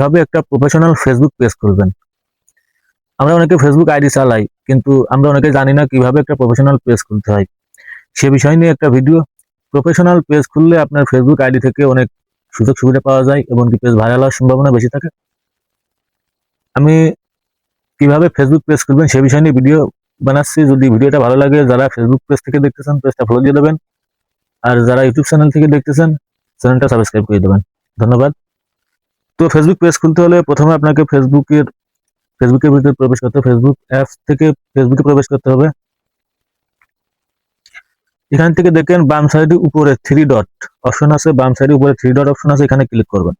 কিভাবে একটা professional Facebook page খুলবেন। আমরা অনেকে ফেসবুক আইডি চালাই, কিন্তু আমরা অনেকে জানি না কিভাবে একটা প্রফেশনাল পেজ খুলতে হয়। সে বিষয় নিয়ে একটা ভিডিও। প্রফেশনাল পেজ খুললে আপনার ফেসবুক আইডি থেকে অনেক সুযোগ সুবিধা পাওয়া যায় এবং কি পেজ ভাইরাল হওয়ার সম্ভাবনা বেশি থাকে। আমি কিভাবে ফেসবুক পেজ খুলবেন সে বিষয় নিয়ে ভিডিও বানাচ্ছি। যদি ভিডিওটা ভালো লাগে, যারা ফেসবুক পেজ থেকে দেখতেছেন পেজটা ফলো দিয়ে দেবেন, আর যারা ইউটিউব চ্যানেল থেকে দেখতেছেন চ্যানেলটা সাবস্ক্রাইব করে দেবেন। ধন্যবাদ। তো ফেসবুক পেজ খুলতে হলে প্রথমে আপনাকে ফেসবুকের ভিতরে প্রবেশ করতে হবে। ফেসবুক অ্যাপস থেকে ফেসবুকে প্রবেশ করতে হবে। এখান থেকে দেখেন বাম সাইডে উপরে থ্রি ডট অপশন আছে, বাম সাইডে উপরে থ্রি ডট অপশন আছে, এখানে ক্লিক করবেন।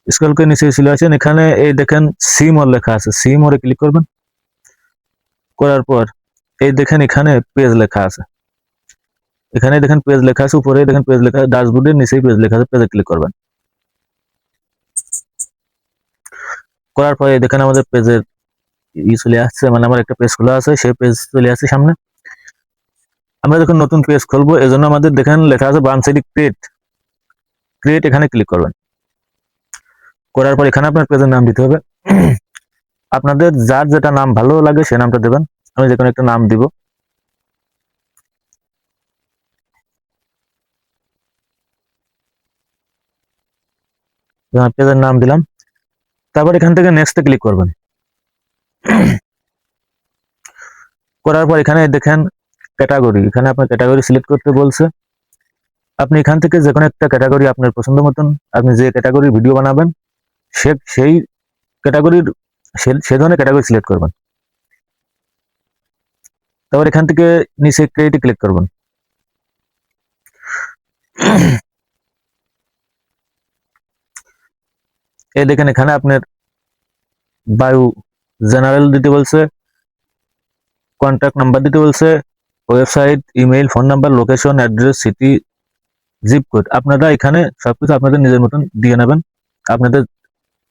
স্ক্রল করে নিচে চলে আসেন, এখানে এই দেখেন সি মোর লেখা আছে, সি মোরে ক্লিক করবেন। করার পর এই দেখেন এখানে পেজ লেখা আছে, এখানে দেখেন পেজ লেখা আছে, উপরে দেখেন পেজ লেখা, ড্যাশবোর্ডের নিচেই পেজ লেখা আছে, পেজে ক্লিক করবেন। করার পরে দেখেন আমাদের পেজের চলে আসছে, মানে আমার একটা পেজ খোলা আছে, সেই পেজ চলে আসছে সামনে। আমরা যখন নতুন পেজ খুলবো এজন্য আমাদের দেখেন লেখা আছে বাম সাইডে ক্রিয়েট, এখানে ক্লিক করবেন। করার পর এখানে আপনার পেজের নাম দিতে হবে। আপনাদের যার যেটা নাম ভালো লাগে সে নামটা দেবেন। আমি যে কোনো একটা নাম দিব। পেজের নাম দিলাম। তারপর এখান থেকে নেক্সটে ক্লিক করবেন। করার পর এখানে দেখেন ক্যাটাগরি, এখানে আপনার ক্যাটাগরি সিলেক্ট করতে বলছে। আপনি এখান থেকে যে কোনো একটা ক্যাটাগরি আপনার পছন্দ মতন, আপনি যে ক্যাটাগরির ভিডিও বানাবেন সেই ক্যাটাগরির সে ধরনের ক্যাটাগরি সিলেক্ট করবেন। তারপর এখান থেকে নিচে ক্রিয়েটে ক্লিক করবেন। এই দেখেন এখানে আপনার বায়ু জেনারেল দিতে বলছে, কন্ট্যাক্ট নাম্বার দিতে বলছে, website, email, phone number, location, address, city, zip code. আপনারা এখানে সবকিছু আপনাদের নিজের মতন দিয়ে নেবেন। আপনাদের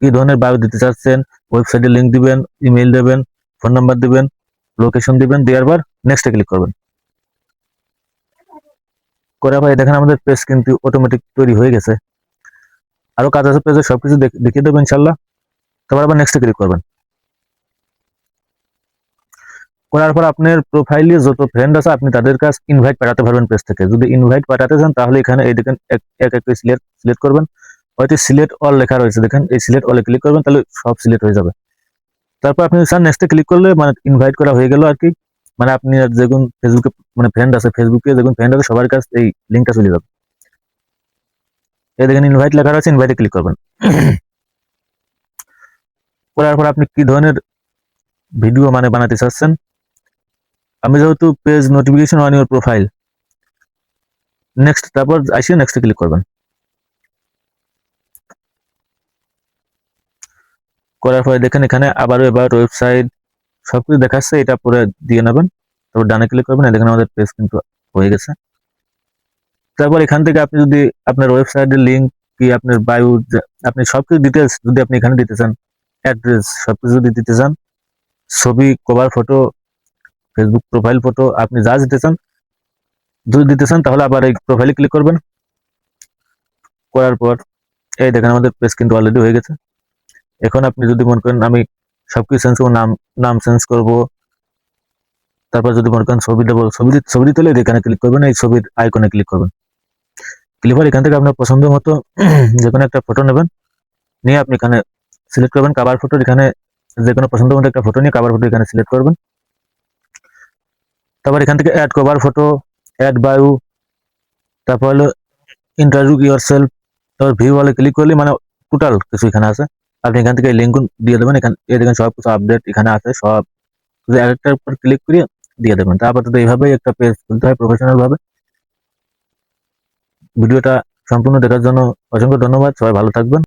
কি ধরনের বায়ু দিতে চাচ্ছেন, ওয়েবসাইটের লিঙ্ক দিবেন, ইমেইল দেবেন, ফোন নাম্বার দিবেন, লোকেশন দিবেন, দেওয়ার পর নেক্সটে ক্লিক করবেন। করার পর দেখেন আমাদের পেজ কিন্তু অটোমেটিক তৈরি হয়ে গেছে। আরো কাজ আছে পেজে, সবকিছু দেখিয়ে দেবেন ইনশাল্লাহ। তারপর আবার নেক্সটে ক্লিক করবেন। করার পর আপনার প্রোফাইলে যত ফ্রেন্ড আছে আপনি তাদের কাছে ইনভাইট পাঠাতে পারবেন পেজ থেকে। যদি ইনভাইট পাঠাতে চান তাহলে এখানে এই দেখেন এক এক সিলেক্ট করবেন। হয়তো সিলেক্ট অল লেখা রয়েছে, দেখেন এই সিলেক্ট অলে ক্লিক করবেন, তাহলে সব সিলেক্ট হয়ে যাবে। তারপর আপনি স্যার নেক্সটে ক্লিক করলে মানে ইনভাইট করা হয়ে গেল আর কি। মানে আপনি যেগুন ফেসবুকে মানে ফ্রেন্ড আছে, ফেসবুকে যেগুন ফ্রেন্ড আছে সবার কাছে এই লিঙ্কটা চলে যাবে। এই দেখেন ইনভাইট লেখা রয়েছে, ইনভাইটে ক্লিক করবেন। করার পর আপনি কি ধরনের ভিডিও মানে বানাতে চাচ্ছেন, আমি যেহেতু page notification on your profile, next, তারপর আসিয়ে নেক্সটে ক্লিক করবেন। করার পরে দেখেন এখানে আবারও এবার ওয়েবসাইট সবকিছু দেখাচ্ছে, এটা পরে দিয়ে নেবেন। তারপর ডানে ক্লিক করবেন, দেখেন আমাদের পেজ কিন্তু হয়ে গেছে। তারপর এখান থেকে আপনি যদি আপনার ওয়েবসাইটের লিঙ্ক কি আপনার বায়ু, আপনি সবকিছু ডিটেলস যদি আপনি এখানে দিতে চান, অ্যাড্রেস সবকিছু যদি দিতে চান, ছবি, cover photo, Facebook profile photo, আপনি যা দিতে চান যদি দিতে চান তাহলে আবার এই প্রোফাইলে ক্লিক করবেন। করার পর এই দেখেন আমাদের পেজ কিন্তু অলরেডি হয়ে গেছে। এখন আপনি যদি মনে করেন আমি সবকিছু চেঞ্জ করবো, নাম চেঞ্জ করব, তারপর যদি মনে করেন ছবি দেবো, ছবি দিতে হলে এখানে ক্লিক করবেন, এই ছবির আইকনে ক্লিক করবেন। ক্লিক করে এখান থেকে আপনার পছন্দ মতো যে কোনো একটা ফটো নেবেন, নিয়ে আপনি এখানে সিলেক্ট করবেন কাভার ফটো। এখানে যে কোনো পছন্দ মতো একটা ফটো নিয়ে কাভার ফটো এখানে সিলেক্ট করবেন। তারপর এখান থেকে অ্যাড কভার ফটো, অ্যাড বায়ু, তারপর হলো ইন্ট্রোডিউস ইয়োরসেলফ, তারপর ভিউ ওয়ালে ক্লিক করলে মানে টোটাল কিছু এখানে আছে। আপনি এখান থেকে লিঙ্ক দিয়ে দেবেন। এখানে এই দেখেন সব কিছু আপডেট এখানে আছে, সব একটার উপর ক্লিক করে দিয়ে দেবেন। তারপর তো এইভাবেই একটা পেজ খুলতে হয় প্রফেশনাল ভাবে। ভিডিওটা সম্পূর্ণ দেখার জন্য অসংখ্য ধন্যবাদ, সবাই ভালো থাকবেন।